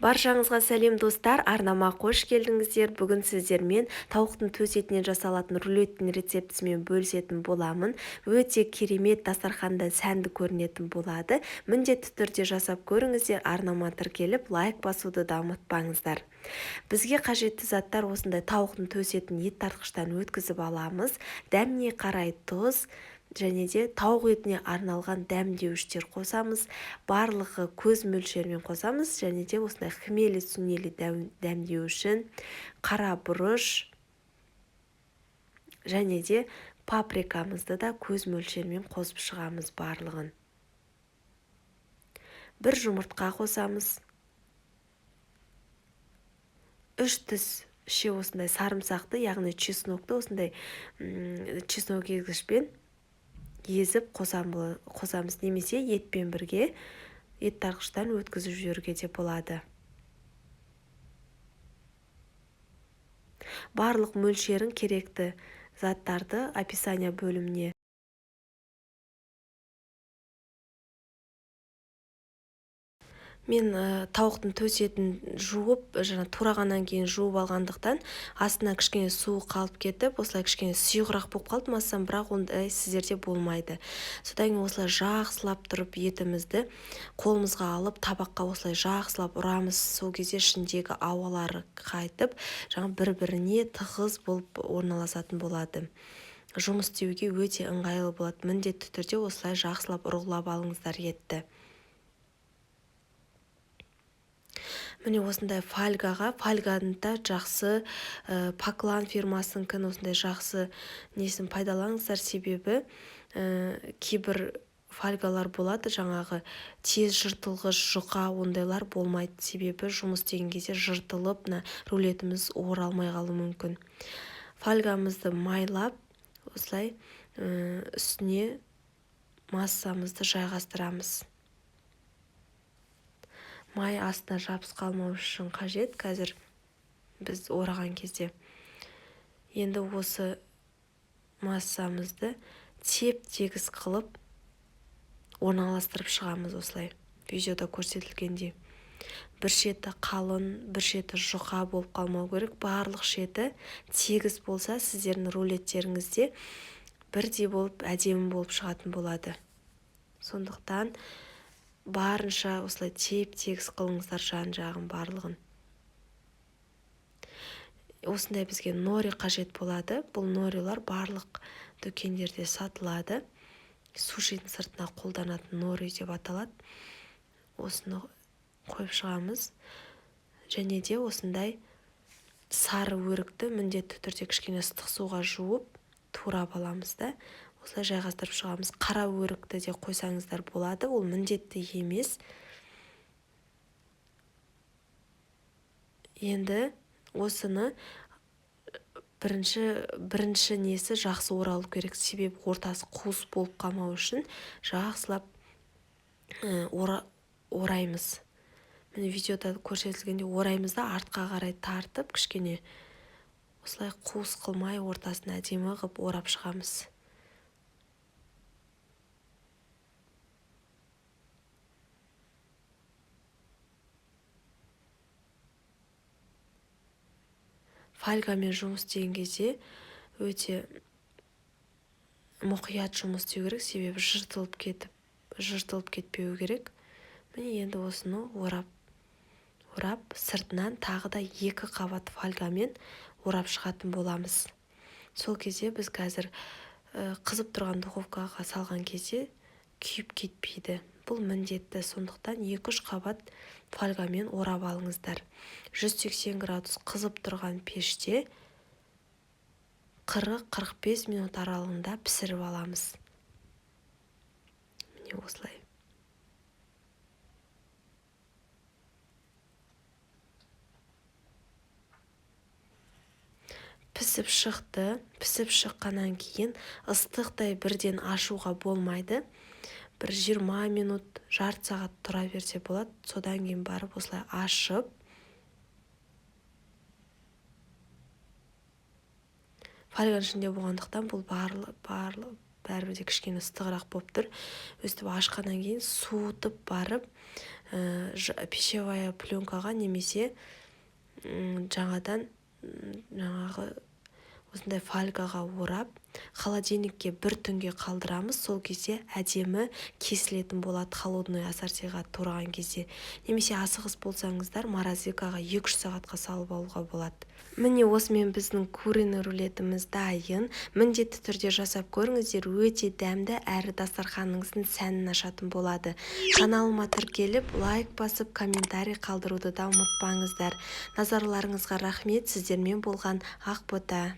Баршаңызға сәлем достар, арнама қош келдіңіздер. Бүгін сіздермен тауықтың төс етінен жасалатын рулеттің рецептісімен бөлісетін боламын. Өте керемет, дастарханда сәнді көрінетін болады. Міндетті түрде жасап көріңіздер, арнама тіркеліп, лайк басуды да ұмытпаңыздар. Бізге қажетті заттар осындай: тауықтың төс етін ет тартқыштан өткізіп аламыз, дәміне қарай тұз, және де тауық етіне арналған дәмдеуіштер қосамыз. Барлығы көз мөлшерімен қосамыз, және де осындай хмели сунели дәмдеуішін, қара бұрыш және де паприкамызды да көз мөлшерімен қосып шығамыз барлығын. Бір жұмыртқа қосамыз. 3 тіс осындай сарымсақты, яғни чеснокты осындай чеснок езгішпен езіп қосамыз, немесе етпен бірге ет тарқыштан өткізіп жіберуге де болады. Барлық мөлшерін, керекті заттарды описание бөліміне мен тауықтың төс етін жуып, турағаннан кейін жуып алғандықтан астына кішкене суы қалып кетіп, осылай кішкене сұйығырақ болып қалды масам, бірақ ондай сіздерде болмайды. Содан кейін осылай жақсылап тұрып етімізді қолымызға алып, табаққа осылай жақсылап ұрамыз. Сол кезде ішіндегі ауалары қайтып, бір-біріне тығыз болып орналасатын болады. Жұмыс істеуге өте ыңғайлы болады. Міндетті түрде осылай жақсылап ұрғылап алыңыздар етті. Міне осындай фольганың да жақсы, Поклан фирмасыныкін осындай жақсы несін пайдалаңыздар, себебі кейбір фольгалар болады, жаңағы тез жыртылғыш, жұқа, ондайлар болмайды. Себебі жұмыс істеген кезде жыртылып, рулетіміз оралмай қалуы мүмкін. Фольгамызды майлап, осылай үстіне массамызды жайғастырамыз. Май астына жабыс қалмау үшін қажет, қазір біз ораған кезде. Енді осы массамызды теп-тегіс қылып орналастырып шығамыз осылай. Видеода көрсетілгендей. Бір шеті қалың, бір шеті жұқа болып қалмау керек. Барлық шеті тегіс болса, сіздердің рулеттеріңізде бірдей болып, әдемі болып шығатын болады. Сондықтан барынша осылай теп-тегіс қылыңыздар жан-жағын барлығын. Осындай бізге нори қажет болады. Бұл норилар барлық дүкендерде сатылады. Сушидің сыртына қолданатын нори деп аталады. Осыны қойып шығамыз. Және де осындай сары өрікті міндетті түрде кішкене ыстық суға жуып, турап аламыз да, осылай жайғастырып шығамыз. Қара өрікті де қойсаңыздар болады, ол міндетті емес. Енді осыны бірінші несі жақсы оралу керек, себебі ортасы қуыс болып қалмау үшін жақсылап ораймыз. Міне видеода көрсетілгенде ораймыз да, артқа қарай тартып, кішкене осылай қуыс қылмай ортасына әдемі қылып орап шығамыз. Фольгамен жұмыс істеген кезде өте мұқият жұмыс істеу керек, себебі жыртылып кетпеу керек. Міне енді осыны орап, сыртынан тағы да 2 қабат фольгамен орап шығатын боламыз. Сол кезде біз қазір қызып тұрған духовкаға салған кезде күйіп кетпейді. Бұл міндетті, сондықтан 2-3 қабат фольгамен орап алыңыздар. 180 градус қызып тұрған пеште 40-45 минут аралығында пісіріп аламыз. Міне осылай. Пісіп шықты. Пісіп шыққаннан кейін ыстықтай бірден ашуға болмайды. Бір 20 минут, жарты сағат тұра берсе болады. Содан кейін барып осылай ашып, фольганың ішінде болғандықтан бұл бәрі де кішкене ыстығырақ болып тұр. Өстіп ашқаннан кейін суытып барып, пищевая пленкаға немесе жаңадан жаңағы осындай фольгаға орап холодильникке бір түнге қалдырамыз. Сол кезде әдемі кесілетін болады холодный ассортиға тұрған кезде. Немесе асығыс болсаңыздар морозилкаға 2-3 сағатқа салып алуға болады. Міне осымен біздің куриный рулетіміз дайын. Міндетті түрде жасап көріңіздер, өте дәмді әрі дастарханыңыздың сәнін ашатын болады. Каналыма тіркеліп, лайк басып, комментарий қалдыруды да ұмытпаңыздар. Назарларыңызға рахмет. Сіздермен болған Ақбота.